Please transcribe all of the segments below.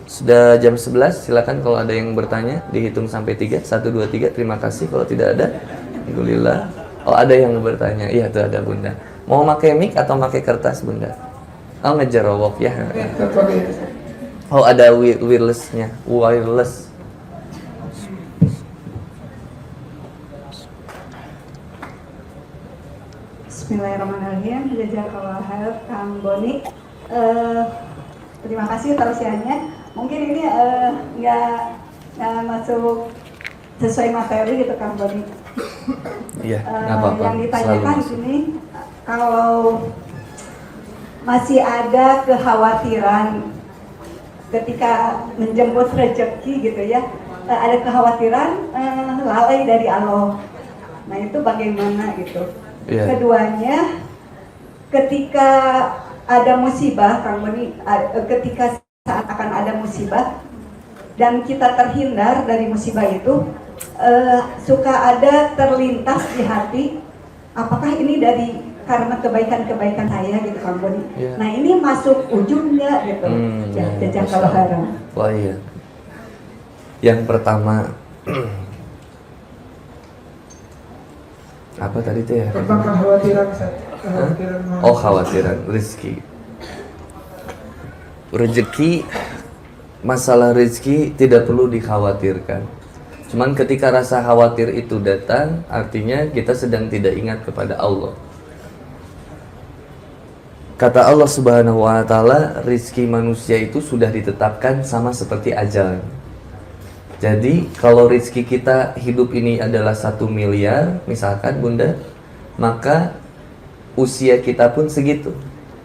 Sudah jam 11, silakan kalau ada yang bertanya, dihitung sampai 3, 1, 2, 3, terima kasih. Kalau tidak ada, alhamdulillah. Oh, ada yang bertanya, iya tuh ada Bunda. Mau pakai mic atau pakai kertas Bunda? Oh, ngejerowok ya. Oh, ada wirelessnya, wireless. Bismillahirrahmanirrahim. Jazakallahu khair Kang Boni. Terima kasih tausiahnya. Mungkin ini nggak masuk sesuai materi gitu Kang Boni. Iya, nggak apa-apa. Yang ditanyakan di sini, kalau masih ada kekhawatiran ketika menjemput rezeki gitu ya, ada kekhawatiran lalai dari Allah. Nah itu bagaimana gitu? Yeah. Keduanya, ketika ada musibah, Kang Boni, ketika saat akan ada musibah dan kita terhindar dari musibah itu, suka ada terlintas di hati, apakah ini dari karena kebaikan-kebaikan saya gitu Kang Boni. Yeah. Nah ini masuk ujung nggak gitu? Ya, jazakallahu khairan. Wah iya. Yang pertama apa tadi tuh ya? Tentang kekhawatiran, Oh, khawatiran rezeki. Rezeki, masalah rezeki tidak perlu dikhawatirkan. Cuman ketika rasa khawatir itu datang, artinya kita sedang tidak ingat kepada Allah. Kata Allah Subhanahu wa Ta'ala, rezeki manusia itu sudah ditetapkan sama seperti ajal. Jadi kalau rezeki kita hidup ini adalah 1 miliar, misalkan Bunda, maka usia kita pun segitu.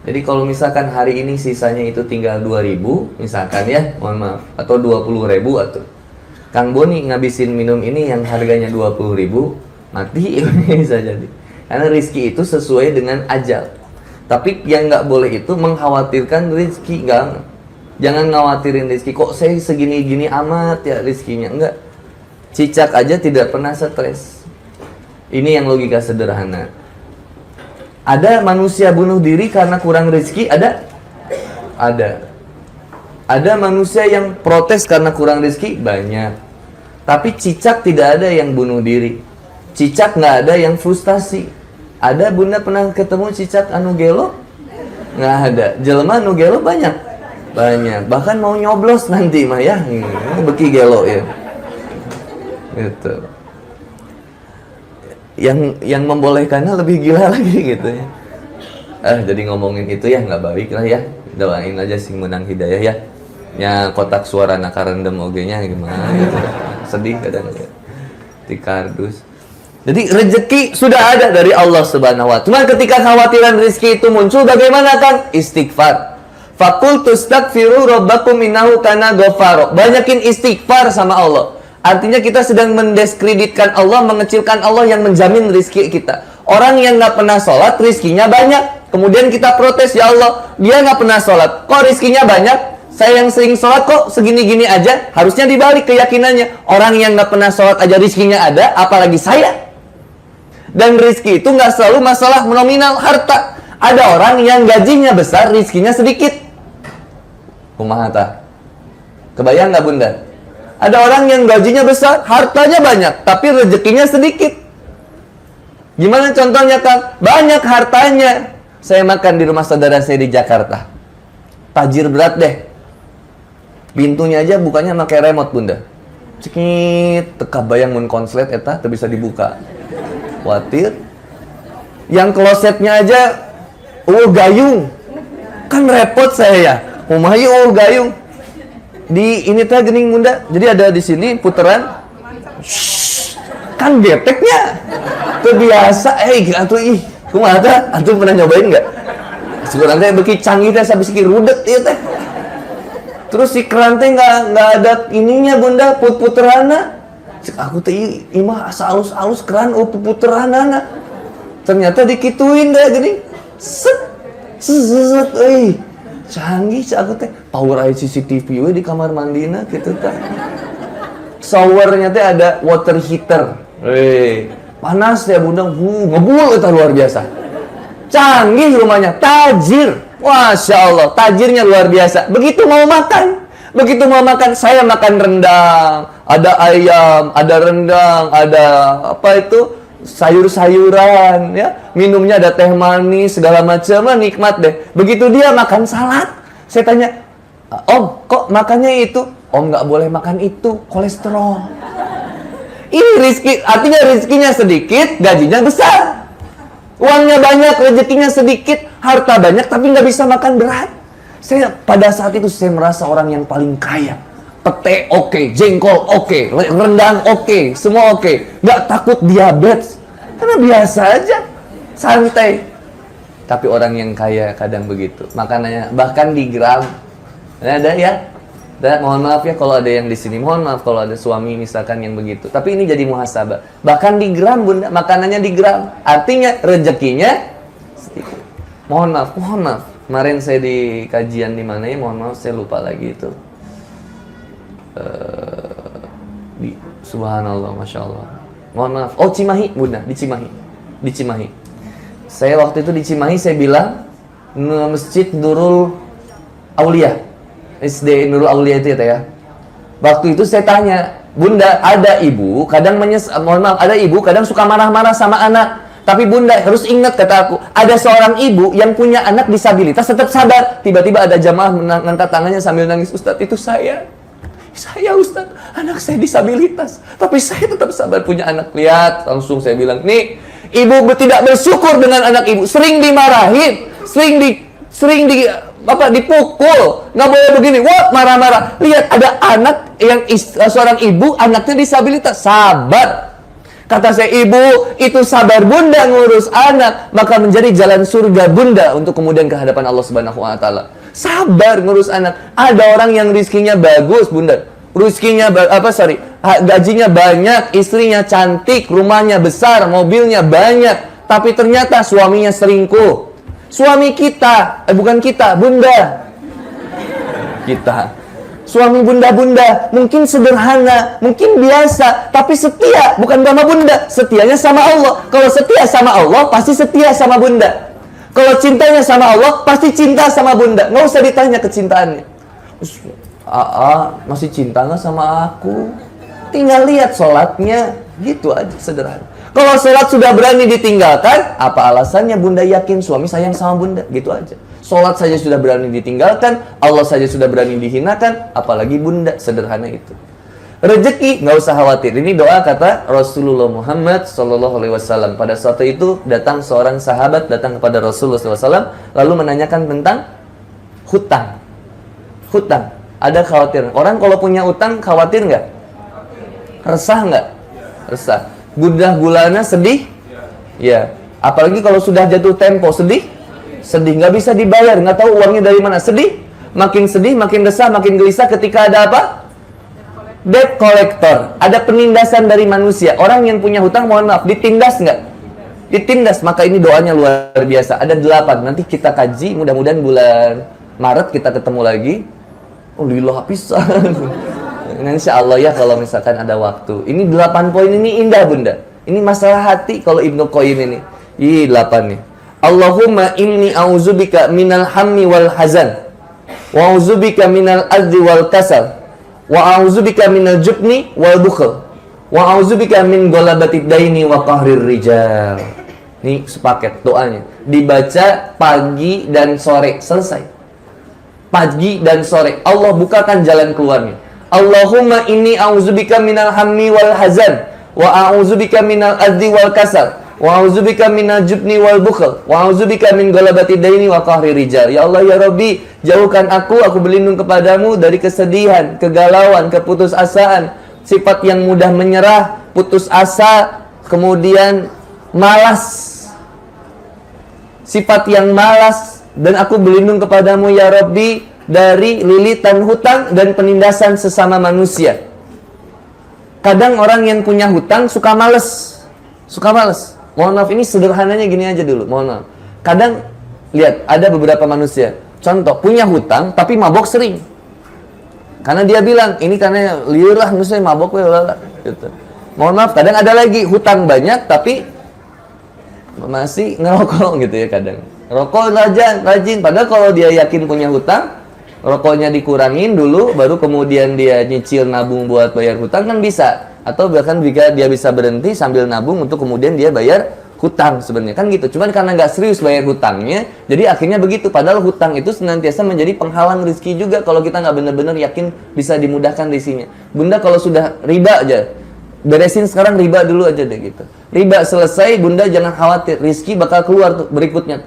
Jadi kalau misalkan hari ini sisanya itu tinggal 2.000, misalkan ya, mohon maaf, atau 20.000 atau Kang Boni ngabisin minum ini yang harganya 20.000, mati bisa jadi. Karena rezeki itu sesuai dengan ajal. Tapi yang nggak boleh itu mengkhawatirkan rezeki, jangan khawatirin rezeki. Kok saya segini-gini amat ya rezekinya? Enggak. Cicak aja tidak pernah stres. Ini yang logika sederhana. Ada manusia bunuh diri karena kurang rezeki? Ada? Ada. Ada manusia yang protes karena kurang rezeki? Banyak. Tapi cicak tidak ada yang bunuh diri. Cicak nggak ada yang frustasi. Ada Bunda pernah ketemu cicak anu gelo? Nggak ada. Jelema anu gelo banyak. Banyak. Bahkan mau nyoblos nanti mah ya. Beki gelo ya. Gitu. Yang membolehkannya lebih gila lagi gitu ya. Jadi ngomongin itu ya nggak baik lah ya. Doain aja sing menang hidayah ya. Ya kotak suara nakarendem oge-nya gimana gitu. Sedih kadang ya. Di kardus. Jadi rezeki sudah ada dari Allah Subhanahu wa Ta'ala. Cuma ketika khawatiran rezeki itu muncul bagaimana kan? Istighfar. Faqul tustaghfiru rabbakum innahu kana ghafara. Banyakin istighfar sama Allah. Artinya kita sedang mendiskreditkan Allah, mengecilkan Allah yang menjamin rezeki kita. Orang yang nggak pernah sholat, rezekinya banyak. Kemudian kita protes, ya Allah, dia nggak pernah sholat. Kok rezekinya banyak? Saya yang sering sholat kok segini-gini aja. Harusnya dibalik keyakinannya. Orang yang nggak pernah sholat aja rezekinya ada, apalagi saya. Dan rezeki itu nggak selalu masalah nominal harta. Ada orang yang gajinya besar, rezekinya sedikit. Kumaha tah? Kebayang nggak Bunda? Ada orang yang gajinya besar, hartanya banyak, tapi rezekinya sedikit. Gimana contohnya Kang? Banyak hartanya. Saya makan di rumah saudara saya di Jakarta. Tajir berat deh. Pintunya aja bukanya pakai remote Bunda. Cekit, teka bayang mun konslet eta teu bisa dibuka. Khawatir. Yang klosetnya aja gayung. Kan repot saya ya. Kumaha gayung. Di ini teh gening Bunda. Jadi ada di sini puteran. Kan geteknya. Kebiasa atuh ih. Kumaha teh? Atuh pernah nyobain enggak? Sekarang teh beuki canggih teh sabisi ki rudet ieu teh. Terus si keran teh enggak ada ininya Bunda, puteranna. Cek aku teh ieu mah asa alus-alus keran puteranana. Ternyata dikituin deh gini. Set euy. Canggih cek aku teh. Power CCTV we di kamar mandina gitu teh. Showernya teh ada water heater. Panas ya Bunda, ngebul itu luar biasa. Canggih rumahnya, tajir. Masya Allah, tajirnya luar biasa. Begitu mau makan, Begitu mau makan, saya makan rendang, ada ayam, ada rendang, ada apa itu, sayur-sayuran, ya, minumnya ada teh manis, segala macam, nikmat deh. Begitu dia makan salad, saya tanya, Om, kok makannya itu? Om nggak boleh makan itu, kolesterol. Ini rizki, artinya rizkinya sedikit, gajinya besar. Uangnya banyak, rezekinya sedikit, harta banyak, tapi nggak bisa makan berat. Saya pada saat itu saya merasa orang yang paling kaya. Pete oke, jengkol oke, rendang oke, semua oke. Nggak takut diabetes, karena biasa aja, santai. Tapi orang yang kaya kadang begitu. Makanannya bahkan di gram. Ada ya. Dan mohon maaf ya kalau ada yang di sini, mohon maaf kalau ada suami misalkan yang begitu. Tapi ini jadi muhasabah. Bahkan di gram, Bunda, makanannya di gram. Artinya rezekinya sedikit. Mohon maaf, mohon maaf. Kemarin saya di kajian di mana ya, mohon maaf saya lupa lagi itu. Subhanallah, Masya Allah. Mohon maaf. Oh, Cimahi, Bunda, di Cimahi. Di Cimahi. Saya waktu itu di Cimahi saya bilang Masjid Nurul Aulia. SD Nurul Aulia itu ya. Waktu itu saya tanya, Bunda, ada ibu kadang mohon maaf, ada ibu kadang suka marah-marah sama anak. Tapi Bunda harus ingat, kata aku, ada seorang ibu yang punya anak disabilitas tetap sabar. Tiba-tiba ada jamaah mengangkat tangannya sambil nangis, Ustadz, itu saya. Saya Ustadz, anak saya disabilitas, tapi saya tetap sabar punya anak. Lihat, langsung saya bilang, nih, ibu tidak bersyukur dengan anak ibu, sering dimarahin, sering dipukul, nggak boleh begini, wah marah-marah. Lihat ada anak yang seorang ibu anaknya disabilitas, sabar. Kata saya, ibu itu sabar Bunda ngurus anak, maka menjadi jalan surga Bunda untuk kemudian ke hadapan Allah Subhanahu Wa Taala. Sabar ngurus anak. Ada orang yang rizkinya bagus, Bunda, rizkinya gajinya banyak, istrinya cantik, rumahnya besar, mobilnya banyak, tapi ternyata suaminya selingkuh. Suami kita, bukan kita, Bunda. Kita. Suami Bunda-bunda, mungkin sederhana, mungkin biasa, tapi setia, bukan sama Bunda. Setianya sama Allah. Kalau setia sama Allah, pasti setia sama Bunda. Kalau cintanya sama Allah, pasti cinta sama Bunda. Nggak usah ditanya kecintaannya. Masih cinta nggak sama aku? Tinggal lihat sholatnya, gitu aja, sederhana. Kalau sholat sudah berani ditinggalkan, apa alasannya Bunda yakin suami sayang sama Bunda? Gitu aja. Sholat saja sudah berani ditinggalkan, Allah saja sudah berani dihinakan, apalagi Bunda, sederhana itu. Rezeki nggak usah khawatir. Ini doa kata Rasulullah Muhammad SAW. Pada suatu itu datang seorang sahabat datang kepada Rasulullah SAW lalu menanyakan tentang hutang. Hutang. Ada khawatir. Orang kalau punya hutang khawatir nggak? Resah nggak? Resah. Gundah gulana sedih? Ya. Apalagi kalau sudah jatuh tempo sedih? Sedih. Nggak bisa dibayar, nggak tahu uangnya dari mana. Sedih? Makin sedih, makin resah, makin gelisah ketika ada apa? Debt collector. Ada penindasan dari manusia. Orang yang punya hutang, mohon maaf, ditindas nggak? Ditindas. Maka ini doanya luar biasa. Ada 8. Nanti kita kaji, mudah-mudahan bulan Maret kita ketemu lagi. Oh, lillah pisan. Insya Allah ya kalau misalkan ada waktu. Ini 8 poin ini indah Bunda. Ini masalah hati kalau Ibnu Qayyim ini. 8 nih. Allahumma inni a'udzubika minal hammi wal hazan. Wa a'udzubika minal adzi wal kasal. Wa a'udzubika minal jubni wal bukhl. Wa a'udzubika min ghalabati daini wa qahrir rijal. Ini sepaket doanya. Dibaca pagi dan sore, selesai. Pagi dan sore. Allah bukakan jalan keluarnya. Allahumma inni a'udzubika minal hammi wal hazan wa a'udzubika minal adzi wal kasal wa a'udzubika minal jubni wal bukhl wa a'udzubika min ghalabati daini wa qahri rijal. Ya Allah ya Rabbi, jauhkan aku berlindung kepadamu dari kesedihan, kegalauan, keputusasaan, sifat yang mudah menyerah, putus asa, kemudian malas. Sifat yang malas, dan aku berlindung kepadamu ya Rabbi dari lilitan hutang dan penindasan sesama manusia. Kadang orang yang punya hutang suka males. Suka males. Mohon maaf, ini sederhananya gini aja dulu. Mohon maaf. Kadang, lihat, ada beberapa manusia. Contoh, punya hutang tapi mabok sering. Karena dia bilang, ini karena liur lah, misalnya mabok. Gitu. Mohon maaf, kadang ada lagi hutang banyak tapi masih ngerokok gitu ya kadang. Rokok rajin. Padahal kalau dia yakin punya hutang, rokoknya dikurangin dulu, baru kemudian dia nyicil nabung buat bayar hutang kan bisa. Atau bahkan jika dia bisa berhenti sambil nabung untuk kemudian dia bayar hutang sebenarnya kan gitu. Cuman karena nggak serius bayar hutangnya, jadi akhirnya begitu. Padahal hutang itu senantiasa menjadi penghalang rezeki juga kalau kita nggak benar-benar yakin bisa dimudahkan risinya. Bunda kalau sudah riba aja, beresin sekarang riba dulu aja deh gitu. Riba selesai, Bunda jangan khawatir, rizki bakal keluar tuh berikutnya.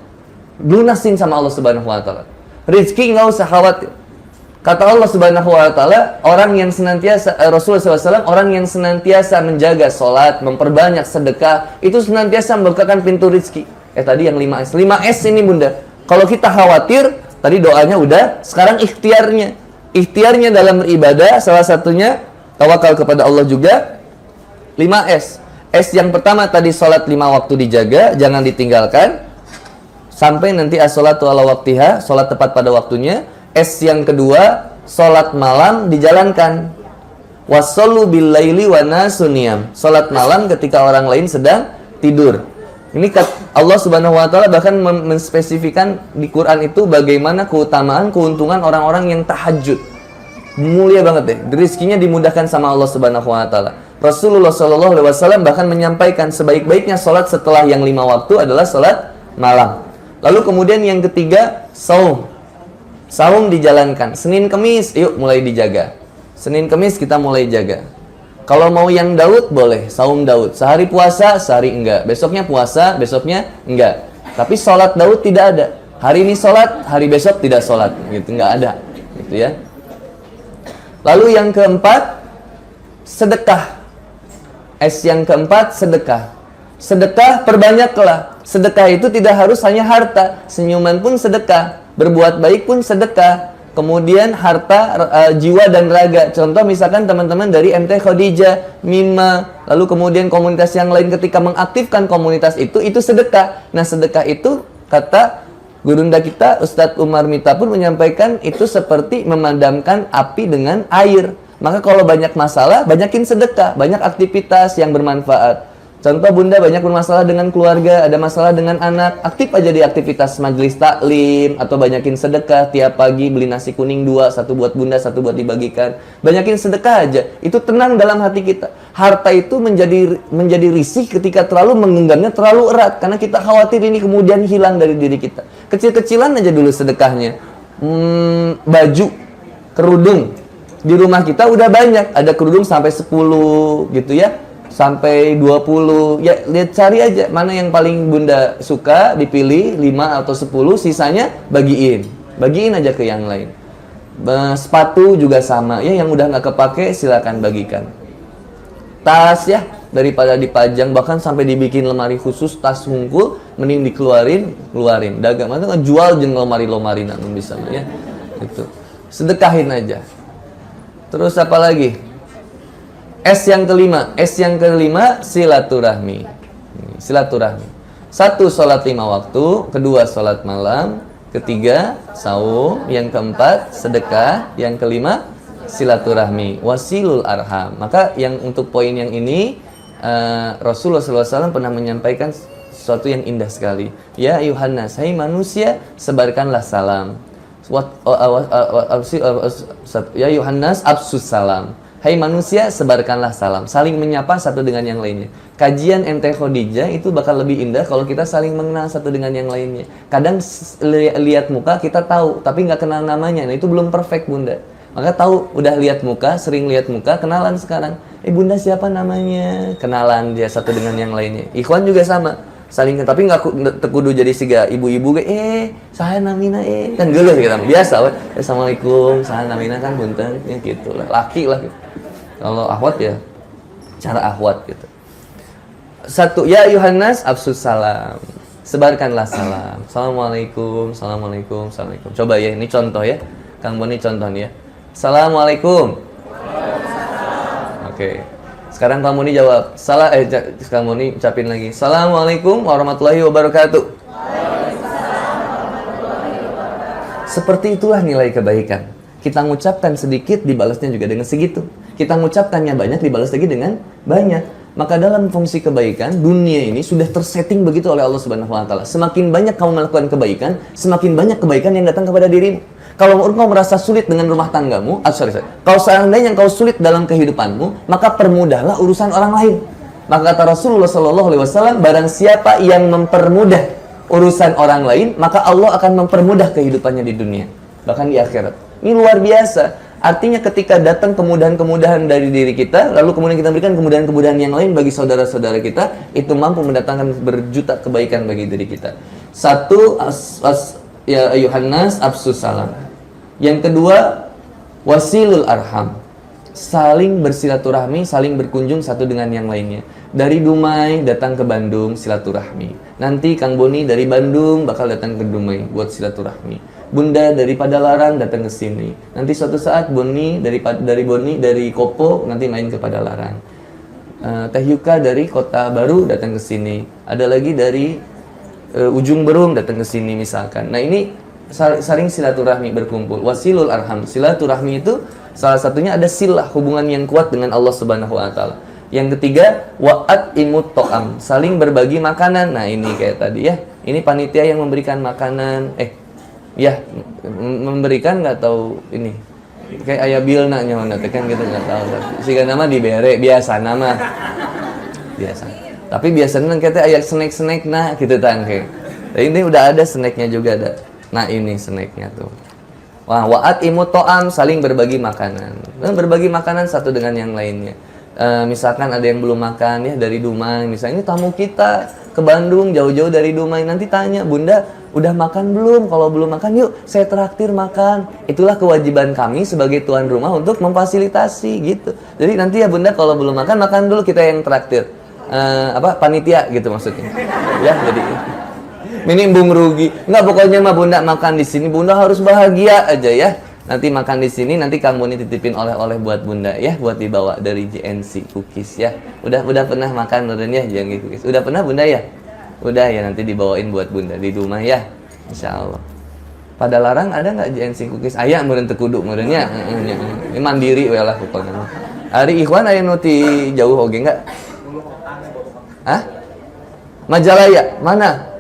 Lunasin sama Allah Subhanahu wa taala. Rizki nggak usah khawatir. Kata Allah Subhanahu wa taala, orang yang senantiasa Rasulullah SAW, orang yang senantiasa menjaga sholat, memperbanyak sedekah, itu senantiasa membukakan pintu rizki. Tadi yang 5S. 5S ini Bunda. Kalau kita khawatir, tadi doanya udah, sekarang ikhtiarnya. Ikhtiarnya dalam beribadah, salah satunya tawakal kepada Allah juga. 5S. S yang pertama tadi sholat 5 waktu dijaga, jangan ditinggalkan. Sampai nanti as-sholatu ala waktiha, sholat tepat pada waktunya. S yang kedua, sholat malam dijalankan. Wassallu bil laili wa nasun niyam. Sholat malam ketika orang lain sedang tidur. Ini Allah Subhanahu wa taala bahkan menspesifikan di Quran itu bagaimana keutamaan, keuntungan orang-orang yang tahajud. Mulia banget deh. Rezekinya dimudahkan sama Allah Subhanahu wa taala. Rasulullah sallallahu alaihi wasallam bahkan menyampaikan sebaik-baiknya sholat setelah yang 5 waktu adalah sholat malam. Lalu kemudian yang ketiga, saum. Saum dijalankan. Senin Kemis, yuk mulai dijaga. Senin Kemis kita mulai jaga. Kalau mau yang Daud, boleh. Saum Daud. Sehari puasa, sehari enggak. Besoknya puasa, besoknya enggak. Tapi sholat Daud tidak ada. Hari ini sholat, hari besok tidak sholat. Gitu, enggak ada. Gitu ya. Lalu yang keempat, sedekah. S yang keempat, sedekah. Sedekah perbanyaklah. Sedekah itu tidak harus hanya harta. Senyuman pun sedekah. Berbuat baik pun sedekah. Kemudian harta, jiwa dan raga. Contoh misalkan teman-teman dari MT Khadijah, Mima, lalu kemudian komunitas yang lain ketika mengaktifkan komunitas itu sedekah. Nah sedekah itu kata gurunda kita Ustadz Umar Mita pun menyampaikan itu seperti memadamkan api dengan air. Maka kalau banyak masalah, banyakin sedekah, banyak aktivitas yang bermanfaat. Contoh Bunda banyak bermasalah dengan keluarga, ada masalah dengan anak, aktif aja di aktivitas majelis taklim, atau banyakin sedekah, tiap pagi beli nasi kuning 2, 1 buat Bunda, 1 buat dibagikan. Banyakin sedekah aja, itu tenang dalam hati kita. Harta itu menjadi risih ketika terlalu menggenggamnya terlalu erat, karena kita khawatir ini kemudian hilang dari diri kita. Kecil-kecilan aja dulu sedekahnya. Baju, kerudung, di rumah kita udah banyak, ada kerudung sampai 10 gitu ya. Sampai 20, ya lihat cari aja mana yang paling Bunda suka, dipilih 5 atau 10, sisanya bagiin aja ke yang lain. Sepatu juga sama ya, yang udah nggak kepake silakan bagikan. Tas ya, daripada dipajang bahkan sampai dibikin lemari khusus tas hungkul, mending keluarin. Dagang mana kan jual jeung lemari namun bisa ya. Itu sedekahin aja. Terus apa lagi? S yang kelima silaturahmi. Silaturahmi. 1 sholat 5 waktu, kedua sholat malam, ketiga saum, yang keempat sedekah, yang kelima silaturahmi, wasilul arham. Maka yang untuk poin yang ini Rasulullah SAW pernah menyampaikan sesuatu yang indah sekali. Ya Yuhannas, hai manusia, sebarkanlah salam. Ya Yuhannas, absus salam. Hai manusia, sebarkanlah salam. Saling menyapa satu dengan yang lainnya. Kajian MT Khadijah itu bakal lebih indah kalau kita saling mengenal satu dengan yang lainnya. Kadang lihat muka kita tahu, tapi nggak kenal namanya. Nah itu belum perfect Bunda. Maka tahu, udah lihat muka, sering lihat muka, kenalan sekarang. Bunda siapa namanya? Kenalan dia satu dengan yang lainnya. Ikhwan juga sama. Saling, tapi nggak kudu jadi siga ibu-ibu saya namina kan geuleuh gitu biasa we. Assalamualaikum saha namina kan punten ya gitu lah, laki lah gitu. Kalau ahwat ya cara ahwat gitu. 1 ya Yuhannas absus salam, sebarkanlah salam. Assalamualaikum. Coba ya, ini contoh ya, Kang Boni contoh nih ya. Assalamualaikum. Oke. Sekarang kamu nih jawab. Kamu nih ucapin lagi. Assalamualaikum warahmatullahi wabarakatuh. Seperti itulah nilai kebaikan. Kita mengucapkan sedikit, dibalasnya juga dengan segitu. Kita mengucapkannya banyak, dibalas lagi dengan banyak. Maka dalam fungsi kebaikan, dunia ini sudah tersetting begitu oleh Allah Subhanahu wa taala. Semakin banyak kamu melakukan kebaikan, semakin banyak kebaikan yang datang kepada dirimu. Kalau engkau merasa sulit dengan rumah tanggamu, kalau seandainya engkau sulit dalam kehidupanmu, maka permudahlah urusan orang lain. Maka kata Rasulullah SAW, barang siapa yang mempermudah urusan orang lain, maka Allah akan mempermudah kehidupannya di dunia, bahkan di akhirat. Ini luar biasa. Artinya ketika datang kemudahan-kemudahan dari diri kita, lalu kemudian kita berikan kemudahan-kemudahan yang lain bagi saudara-saudara kita, itu mampu mendatangkan berjuta kebaikan bagi diri kita. Satu, ya ayuhan nas absus salam. Yang kedua, wasilul arham. Saling bersilaturahmi, saling berkunjung satu dengan yang lainnya. Dari Dumai datang ke Bandung silaturahmi. Nanti Kang Boni dari Bandung bakal datang ke Dumai buat silaturahmi. Bunda dari Padalarang datang ke sini. Nanti suatu saat Boni dari Kopo nanti main ke Padalarang. Teh Yuka dari Kota Baru datang ke sini. Ada lagi dari Ujung Berung datang ke sini misalkan. Nah, ini saling silaturahmi berkumpul. Wasilul arham. Silaturahmi itu salah satunya ada silah, hubungan yang kuat dengan Allah Subhanahu wa taala. Yang ketiga, wa'at imut to'am, saling berbagi makanan. Nah, ini kayak tadi ya. Ini panitia yang memberikan makanan. Ya, memberikan nggak tahu ini. Kayak ayah bilna nyawana kan gitu nggak tahu. Siga nama dibere biasa nama. Biasa. Tapi biasanya kita ayah snack nah gitu tangke. Ini udah ada snacknya juga ada. Nah, ini snacknya tuh. Wah, wa'at imut to'am, saling berbagi makanan. Berbagi makanan satu dengan yang lainnya. Misalkan ada yang belum makan ya dari Dumai, misalnya ini tamu kita ke Bandung jauh-jauh dari Dumai, nanti tanya, Bunda udah makan belum? Kalau belum makan, yuk saya traktir makan. Itulah kewajiban kami sebagai tuan rumah untuk memfasilitasi gitu. Jadi nanti ya Bunda kalau belum makan dulu, kita yang traktir. Panitia gitu maksudnya. Ya, jadi minimum rugi. Enggak, pokoknya mah Bunda makan di sini, Bunda harus bahagia aja ya. Nanti makan di sini, nanti Kang Boni titipin oleh-oleh buat Bunda ya, buat dibawa dari JNC Cookies ya. Udah pernah makan meren ya JNC Cookies. Udah pernah Bunda ya? Udah ya, nanti dibawain buat Bunda di rumah ya. Insyaallah. Padalarang ada nggak JNC Cookies? Aya meureun teu kudu meureunnya. Ini mandiri we lah pokoknya. Ari ikhwan aya nu ti jauh oge enggak? Hah? Majalaya, mana?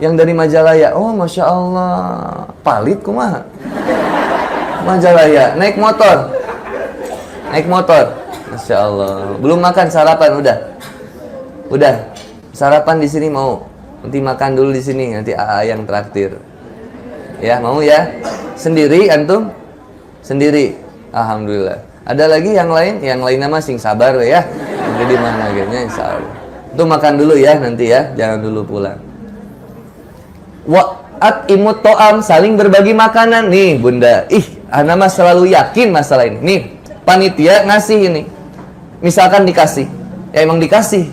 Yang dari Majalaya. Oh, Masya Allah. Palit kumaha? Majalaya. Naik motor. Masya Allah. Belum makan, sarapan udah. Udah. Sarapan di sini mau. Nanti makan dulu di sini. Nanti AA yang traktir. Ya, mau ya? Sendiri antum? Sendiri. Alhamdulillah. Ada lagi yang lain? Yang lainnya mah sing sabar ya. Jadi mana akhirnya insyaallah. Itu makan dulu ya nanti ya. Jangan dulu pulang. Wa'at imut to'am, saling berbagi makanan. Nih Bunda, ana mah selalu yakin masalah ini. Nih, panitia ngasih ini. Misalkan dikasih. Ya emang dikasih.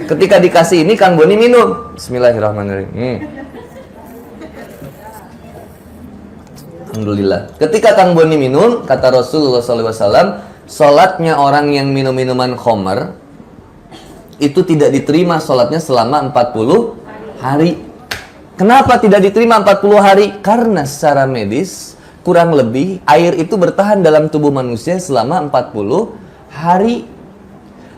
Ketika dikasih ini Kang Boni minum. Bismillahirrahmanirrahim. Alhamdulillah. Ketika Kang Boni minum, kata Rasulullah SAW, sholatnya orang yang minum minuman khamar itu tidak diterima sholatnya selama 40 hari. Kenapa tidak diterima 40 hari? Karena secara medis, kurang lebih air itu bertahan dalam tubuh manusia selama 40 hari.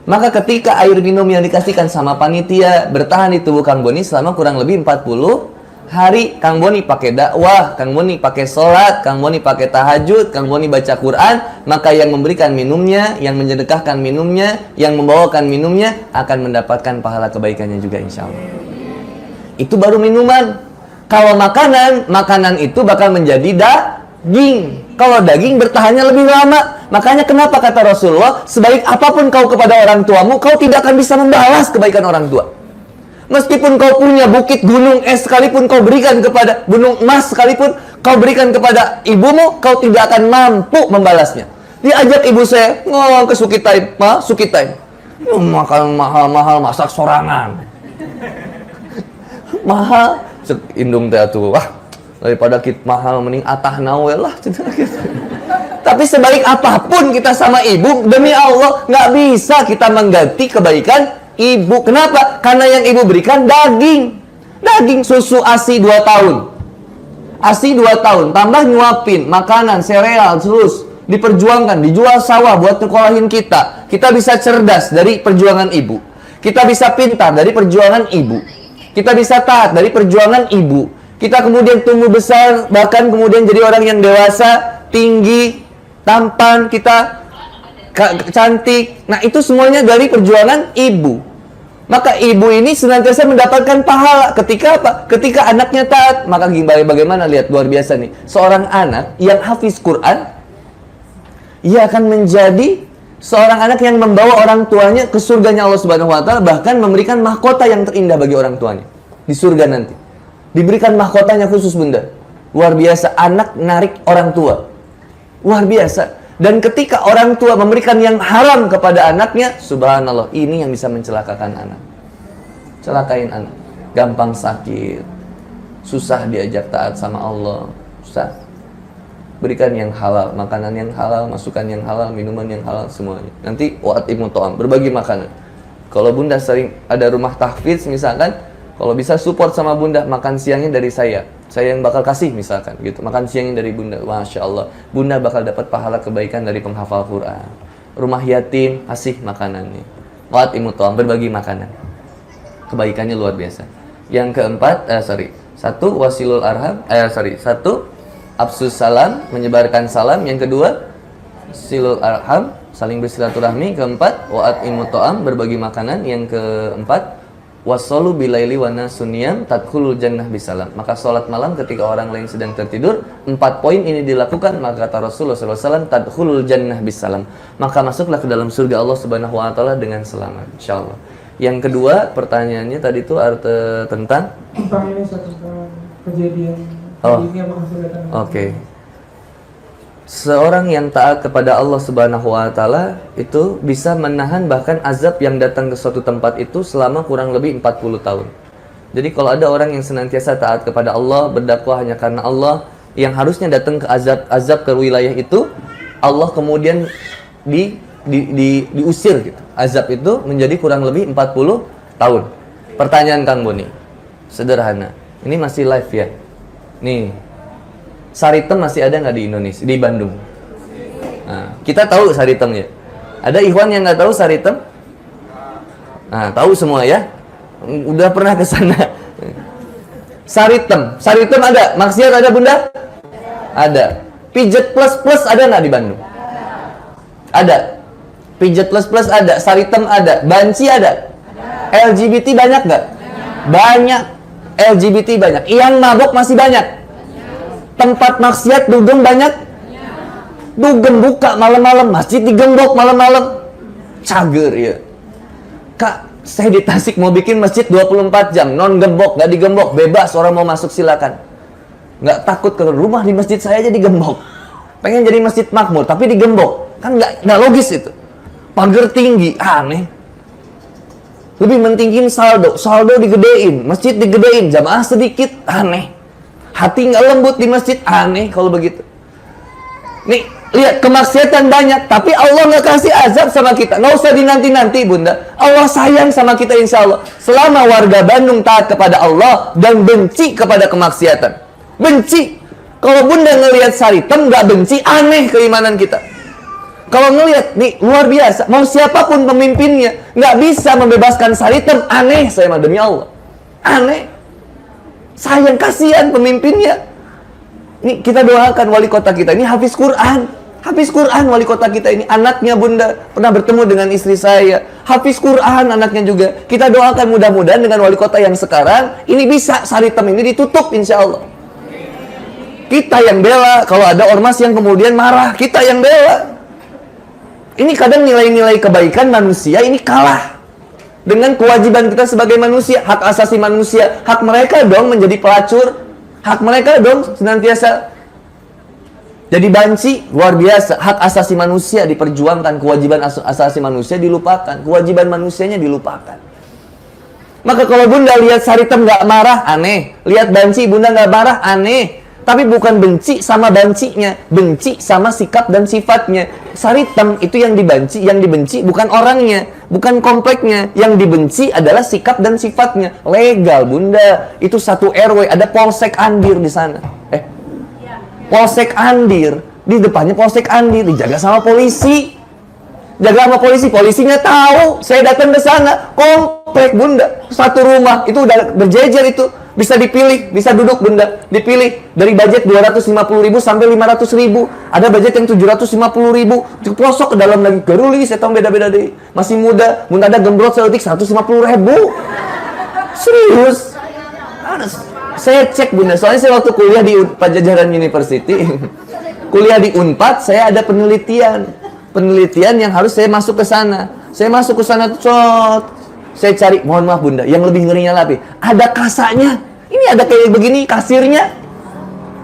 Maka ketika air minum yang dikasihkan sama panitia bertahan di tubuh Kang Boni selama kurang lebih 40 hari, Kang Boni pakai dakwah, Kang Boni pakai sholat, Kang Boni pakai tahajud, Kang Boni baca Quran, maka yang memberikan minumnya, yang mensedekahkan minumnya, yang membawakan minumnya akan mendapatkan pahala kebaikannya juga insya Allah. Itu baru minuman. Kalau makanan itu bakal menjadi daging. Kalau daging bertahannya lebih lama. Makanya kenapa kata Rasulullah, sebaik apapun kau kepada orang tuamu, kau tidak akan bisa membalas kebaikan orang tua. Meskipun kau punya bukit gunung es sekalipun kau berikan kepada gunung emas sekalipun kau berikan kepada ibumu, kau tidak akan mampu membalasnya. Diajak ibu saya ngomong ke Sukitaim, Sukitaim, makan mahal-mahal masak sorangan. Mahal indung teh atuh, wah daripada kita mahal mending atah nawe lah. Tapi sebaik apapun kita sama ibu, demi Allah nggak bisa kita mengganti kebaikan ibu. Kenapa? Karena yang ibu berikan daging susu ASI 2 tahun, ASI 2 tahun tambah nyuapin makanan sereal terus diperjuangkan, dijual sawah buat nyekolahin kita. Kita bisa cerdas dari perjuangan ibu, kita bisa pintar dari perjuangan ibu, kita bisa taat dari perjuangan ibu, Kita kemudian tumbuh besar, bahkan kemudian jadi orang yang dewasa, tinggi, tampan, kita cantik. Nah, itu semuanya dari perjuangan ibu. Maka ibu ini senantiasa mendapatkan pahala ketika apa? Ketika anaknya taat. Maka bagaimana, lihat luar biasa nih. Seorang anak yang hafiz Quran, ia akan menjadi seorang anak yang membawa orang tuanya ke surganya Allah Subhanahu wa taala, bahkan memberikan mahkota yang terindah bagi orang tuanya di surga nanti. Diberikan mahkotanya khusus, Bunda. Luar biasa, anak narik orang tua. Luar biasa. Dan ketika orang tua memberikan yang haram kepada anaknya, subhanallah, ini yang bisa mencelakakan anak. Celakain anak. Gampang sakit. Susah diajak taat sama Allah. Susah. Berikan yang halal, makanan yang halal, masukan yang halal, minuman yang halal, semuanya. Nanti wa'atimu ta'am, berbagi makanan. Kalau Bunda sering ada rumah tahfidz misalkan, kalau bisa support sama Bunda, makan siangnya dari saya yang bakal kasih misalkan gitu. Makan siangnya dari Bunda, Masya Allah, Bunda bakal dapat pahala kebaikan dari penghafal Quran. Rumah yatim, kasih makanannya. Wa'atimu ta'am, berbagi makanan. Kebaikannya luar biasa. Yang keempat, satu, wasilul arham, satu, absus salam, menyebarkan salam. Yang kedua, silul arham, saling bersilaturahmi. Keempat, wa'atimu ta'am, berbagi makanan. Yang keempat, wassolu bilaili wa nasuniyam tadkhulul jannah bisalam. Maka sholat malam ketika orang lain sedang tertidur, 4 poin ini dilakukan, maka kata Rasulullah SAW, tadkhulul jannah bisalam, maka masuklah ke dalam surga Allah Subhanahu wa taala dengan selamat, insyaallah. Yang kedua, pertanyaannya tadi itu tentang ini satu kejadian ini apakah sudah datang? Oke. Seorang yang taat kepada Allah Subhanahu wa taala itu bisa menahan bahkan azab yang datang ke suatu tempat itu selama kurang lebih 40 tahun. Jadi kalau ada orang yang senantiasa taat kepada Allah, berdakwah hanya karena Allah, yang harusnya datang ke azab ke wilayah itu, Allah kemudian diusir gitu. Azab itu menjadi kurang lebih 40 tahun. Pertanyaan Kang Boni, sederhana. Ini masih live ya? Nih, Saritem masih ada nggak di Indonesia, di Bandung? Nah, kita tahu Saritem ya. Ada ikhwan yang nggak tahu Saritem? Nah, tahu semua ya? Udah pernah ke sana? Saritem ada. Maksiat ada, Bunda? Ada. Pijet plus ada nggak di Bandung? Ada. Pijet plus ada. Saritem ada. Banci ada. LGBT banyak nggak? Banyak. LGBT banyak. Yang mabok masih banyak. Tempat maksiat dugem banyak. Dugem buka malam-malam, masjid digembok malam-malam. Cager ya. Kak, saya di Tasik mau bikin masjid 24 jam, non gembok, gak digembok, bebas orang mau masuk silakan. Gak takut ke rumah di masjid saya aja digembok. Pengen jadi masjid makmur tapi digembok. Kan gak logis itu. Pagar tinggi, aneh. Lebih mentingin saldo digedein, masjid digedein, jamaah sedikit, aneh. Hati nggak lembut di masjid, aneh kalau begitu. Nih, lihat kemaksiatan banyak, tapi Allah nggak kasih azab sama kita. Nggak usah dinanti-nanti, Bunda. Allah sayang sama kita, insya Allah. Selama warga Bandung taat kepada Allah dan benci kepada kemaksiatan. Benci. Kalau Bunda ngelihat Saritem nggak benci, aneh keimanan kita. Kalau ngelihat, nih luar biasa. Mau siapapun pemimpinnya, nggak bisa membebaskan Saritem, aneh saya mah demi Allah. Aneh. Sayang, kasihan pemimpinnya. Ini kita doakan wali kota kita ini hafiz Quran. Hafiz Quran wali kota kita ini. Anaknya Bunda pernah bertemu dengan istri saya. Hafiz Quran anaknya juga. Kita doakan mudah-mudahan dengan wali kota yang sekarang ini bisa Saritem ini ditutup insya Allah. Kita yang bela. Kalau ada ormas yang kemudian marah, kita yang bela. Ini kadang nilai-nilai kebaikan manusia ini kalah dengan kewajiban kita sebagai manusia, hak asasi manusia. Hak mereka dong menjadi pelacur, hak mereka dong senantiasa jadi banci, luar biasa. Hak asasi manusia diperjuangkan, kewajiban asasi manusia dilupakan, kewajiban manusianya dilupakan. Maka kalau Bunda lihat Saritem nggak marah, aneh. Lihat banci Bunda nggak marah, aneh. Tapi bukan benci sama bancinya, benci sama sikap dan sifatnya. Saritem itu yang dibenci bukan orangnya, bukan kompleknya. Yang dibenci adalah sikap dan sifatnya. Legal, Bunda. Itu satu RW, ada Polsek Andir di sana. Polsek Andir, di depannya Polsek Andir, dijaga sama polisi. Jaga sama polisi, polisinya tahu. Saya datang ke sana, komplek Bunda, satu rumah, itu udah berjejer itu. Bisa dipilih, bisa duduk bunda, dipilih dari budget 250.000 sampai 500.000. Ada budget yang 750.000. Pelosok ke dalam lagi, garuli, saya tahu beda-beda deh. Masih muda, bunda ada gembrot seletik 150.000. Serius. Saya cek bunda, soalnya saya waktu kuliah di Pajajaran University, kuliah di Unpad, saya ada penelitian yang harus saya masuk ke sana. Saya masuk ke sana tuh, saya cari, mohon maaf bunda, yang lebih ngerinya lagi, ada kasanya. Ini ada kayak begini, kasirnya.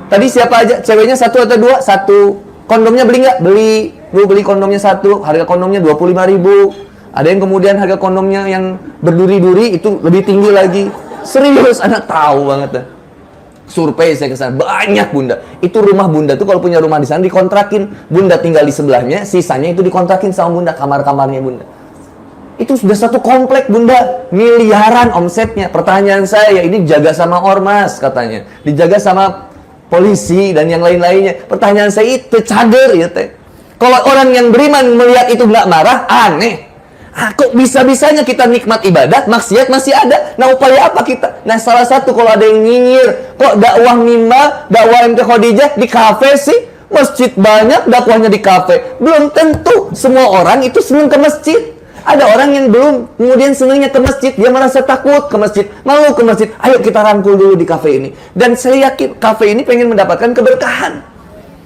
Tadi siapa aja, ceweknya 1 atau 2? 1. Kondomnya beli nggak? Beli. Lu beli kondomnya 1, harga kondomnya 25.000. Ada yang kemudian harga kondomnya yang berduri-duri itu lebih tinggi lagi. Serius, anak tahu banget dah. Survei saya ke sana, banyak bunda. Itu rumah bunda tuh kalau punya rumah di sana dikontrakin. Bunda tinggal di sebelahnya, sisanya itu dikontrakin sama bunda, kamar-kamarnya bunda. Itu sudah satu komplek bunda, miliaran omsetnya. Pertanyaan saya, ini dijaga sama ormas katanya, dijaga sama polisi dan yang lain-lainnya. Pertanyaan saya itu cager ya teh. Kalau orang yang beriman melihat itu nggak marah, aneh. Kok bisa-bisanya kita nikmat ibadah, maksiat masih ada. Nah upaya apa kita? Nah salah satu kalau ada yang nyinyir, kok dakwah Mimba, dakwah MT Khadijah di kafe sih? Masjid banyak, dakwahnya di kafe. Belum tentu semua orang itu senang ke masjid. Ada orang yang belum kemudian senangnya ke masjid, dia merasa takut ke masjid, malu ke masjid. Ayo kita rangkul dulu di kafe ini. Dan saya yakin kafe ini pengen mendapatkan keberkahan.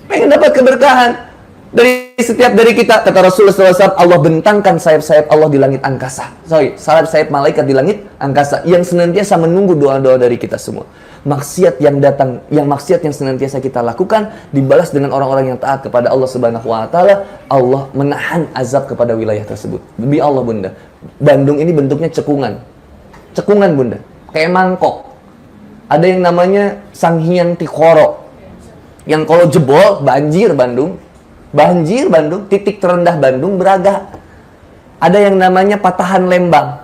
Pengen dapat keberkahan. Dari setiap dari kita, kata Rasulullah SAW, Allah bentangkan sayap-sayap Allah di langit angkasa. Sayap-sayap malaikat di langit angkasa yang senantiasa menunggu doa-doa dari kita semua. Maksiat yang datang, maksiat yang senantiasa kita lakukan dibalas dengan orang-orang yang taat kepada Allah Subhanahu wa taala. Allah menahan azab kepada wilayah tersebut. Demi Allah bunda, Bandung ini bentuknya cekungan. Cekungan bunda, kayak mangkok. Ada yang namanya Sanghyang Tikoro. Yang kalau jebol banjir Bandung. Banjir Bandung, titik terendah Bandung Braga. Ada yang namanya patahan Lembang.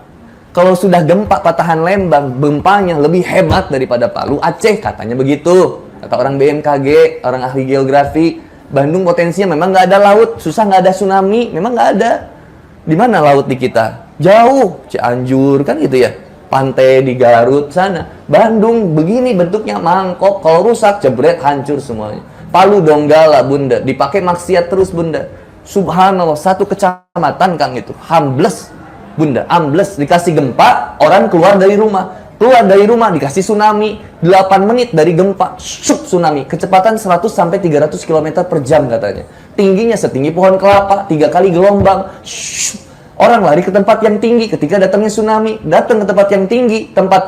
Kalau sudah gempa patahan Lembang, gempanya lebih hebat daripada Palu, Aceh, katanya begitu. Kata orang BMKG, orang ahli geografi. Bandung potensinya memang nggak ada laut, susah nggak ada tsunami, memang nggak ada. Di mana laut di kita? Jauh, Cianjur kan gitu ya. Pantai di Garut sana. Bandung begini bentuknya mangkok, kalau rusak jebret hancur semuanya. Palu Donggala bunda, dipakai maksiat terus bunda. Subhanallah, satu kecamatan kang itu ambles bunda, ambles. Dikasih gempa, orang keluar dari rumah. Keluar dari rumah dikasih tsunami. 8 menit dari gempa, syuk tsunami. Kecepatan 100 sampai 300 km per jam katanya. Tingginya setinggi pohon kelapa, 3 kali gelombang. Syuk. Orang lari ke tempat yang tinggi ketika datangnya tsunami. Datang ke tempat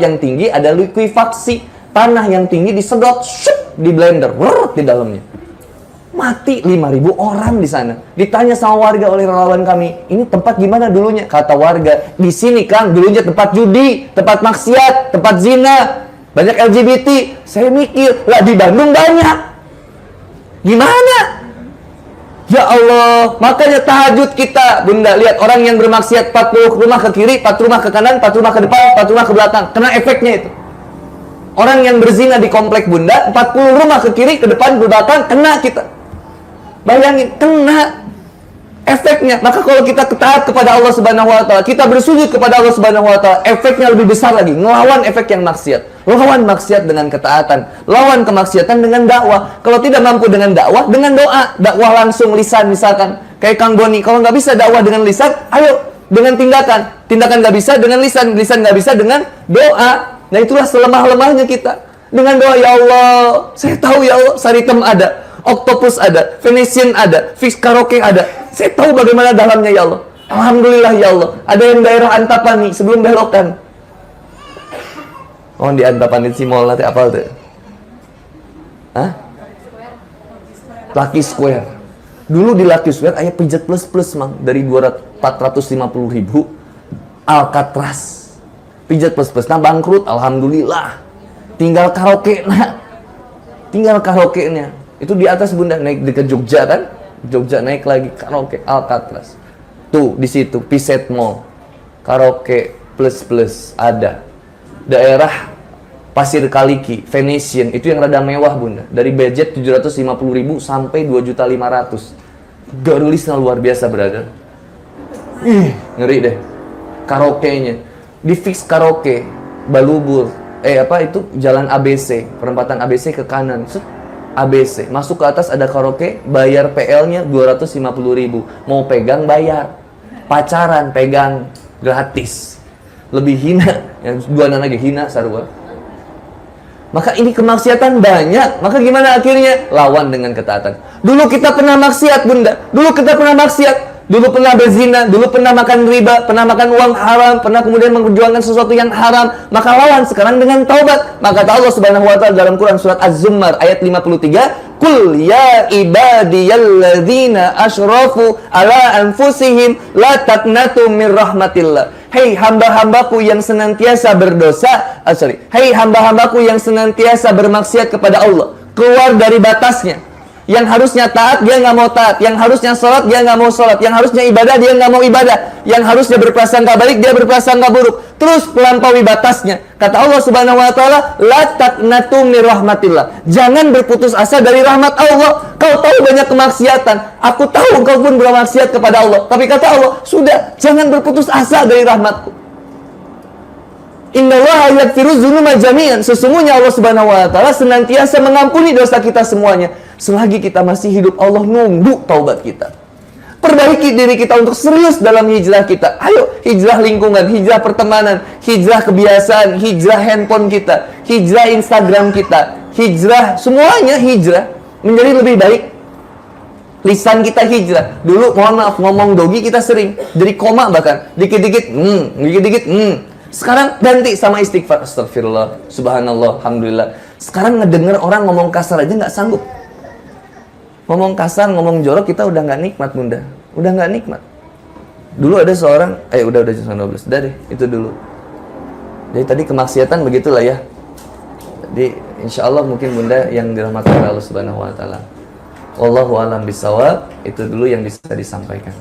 yang tinggi ada likuifaksi. Tanah yang tinggi disedot, syuk, di blender, di dalamnya. Mati 5.000 orang di sana. Ditanya sama warga oleh relawan kami, ini tempat gimana dulunya? Kata warga, di sini Kang, dulunya tempat judi, tempat maksiat, tempat zina, banyak LGBT. Saya mikir, lah di Bandung banyak. Gimana? Ya Allah, makanya tahajud kita, bunda, lihat orang yang bermaksiat 40 rumah ke kiri, 4 rumah ke kanan, 4 rumah ke depan, 4 rumah ke belakang. Kena efeknya itu. Orang yang berzina di komplek bunda, 40 rumah ke kiri, ke depan, ke belakang, kena kita. Bayangin, kena efeknya. Maka kalau kita taat kepada Allah Subhanahu wa taala, kita bersujud kepada Allah Subhanahu wa taala, efeknya lebih besar lagi, ngelawan efek yang maksiat. Lawan maksiat dengan ketaatan, lawan kemaksiatan dengan dakwah. Kalau tidak mampu dengan dakwah, dengan doa. Dakwah langsung lisan misalkan. Kayak Kang Boni, kalau nggak bisa dakwah dengan lisan, ayo dengan tindakan. Tindakan nggak bisa dengan lisan, lisan nggak bisa dengan doa. Nah itulah selemah-lemahnya kita. Dengan doa, ya Allah, saya tahu ya Allah, Saritem ada, Octopus ada, Venetian ada, Fix Karaoke ada. Saya tahu bagaimana dalamnya ya Allah. Alhamdulillah ya Allah. Ada yang daerah Antapani sebelum belokan. Oh di Antapani si mall nanti apa tuh? Hah? Lucky Square. Dulu di Lucky Square ayah pijat plus mang dari 450.000 Alcatraz. Pijat plus nah bangkrut, alhamdulillah. Tinggal karaoke nah. Tinggal karaoke-nya. Itu di atas bunda naik ke Jogja kan? Jogja naik lagi karaoke Alcatraz. Tuh di situ Piset Mall. Karaoke plus ada. Daerah Pasir Kaliki, Venetian itu yang rada mewah bunda. Dari budget 750.000 sampai 2.500.000. Garulisnya luar biasa brother. Ngeri deh. Karaoke-nya. Di Fix Karaoke, Balubur, jalan ABC, perempatan ABC ke kanan. Set, ABC, masuk ke atas ada karaoke, bayar PL-nya 250.000. Mau pegang bayar. Pacaran pegang gratis. Lebih hina, yang dua lagi hina sarua. Maka ini kemaksiatan banyak. Maka gimana akhirnya? Lawan dengan ketaatan. Dulu kita pernah maksiat, Bunda. Dulu kita pernah maksiat. Dulu pernah berzina. Dulu pernah makan riba. Pernah makan uang haram. Pernah kemudian memperjuangkan sesuatu yang haram. Maka lawan sekarang dengan taubat. Maka kata Allah Subhanahu wa Ta'ala dalam Quran surat Az-Zumar ayat 53, "Qul ya ibadiyalladzina asyrafu ala anfusihim la taqnatu min rahmatillah." Hei hamba-hambaku yang senantiasa berdosa, hei hamba-hambaku yang senantiasa bermaksiat kepada Allah, keluar dari batasnya. Yang harusnya taat, dia nggak mau taat. Yang harusnya sholat, dia nggak mau sholat. Yang harusnya ibadah, dia nggak mau ibadah. Yang harusnya berprasangka baik, dia berprasangka buruk. Terus melampaui batasnya. Kata Allah Subhanahu wa Ta'ala, la taqnatu min rahmatillah. Jangan berputus asa dari rahmat Allah. Kau tahu banyak kemaksiatan. Aku tahu kau pun bermaksiat kepada Allah. Tapi kata Allah, sudah, jangan berputus asa dari rahmatku. Innallaha yaghfiru dzunuba jami'an. Sesungguhnya Allah Subhanahu wa Ta'ala senantiasa mengampuni dosa kita semuanya. Selagi kita masih hidup, Allah nunggu taubat kita. Perbaiki diri kita untuk serius dalam hijrah kita. Ayo, hijrah lingkungan, hijrah pertemanan, hijrah kebiasaan, hijrah handphone kita, hijrah Instagram kita, hijrah, semuanya hijrah menjadi lebih baik. Lisan kita hijrah. Dulu, mohon maaf, ngomong dogi kita sering. Jadi koma bahkan. Dikit-dikit, dikit-dikit, Sekarang ganti sama istighfar. Astagfirullah, subhanallah, alhamdulillah. Sekarang ngedenger orang ngomong kasar aja nggak sanggup. Ngomong kasar, ngomong jorok, kita udah nggak nikmat, Bunda. Udah nggak nikmat. Dulu ada seorang, udah jam 12. Udah deh, itu dulu. Jadi tadi kemaksiatan begitulah ya. Jadi insya Allah mungkin Bunda yang dirahmati oleh Allah Subhanahu wa Ta'ala. Wallahu a'lam bishawab. Itu dulu yang bisa disampaikan.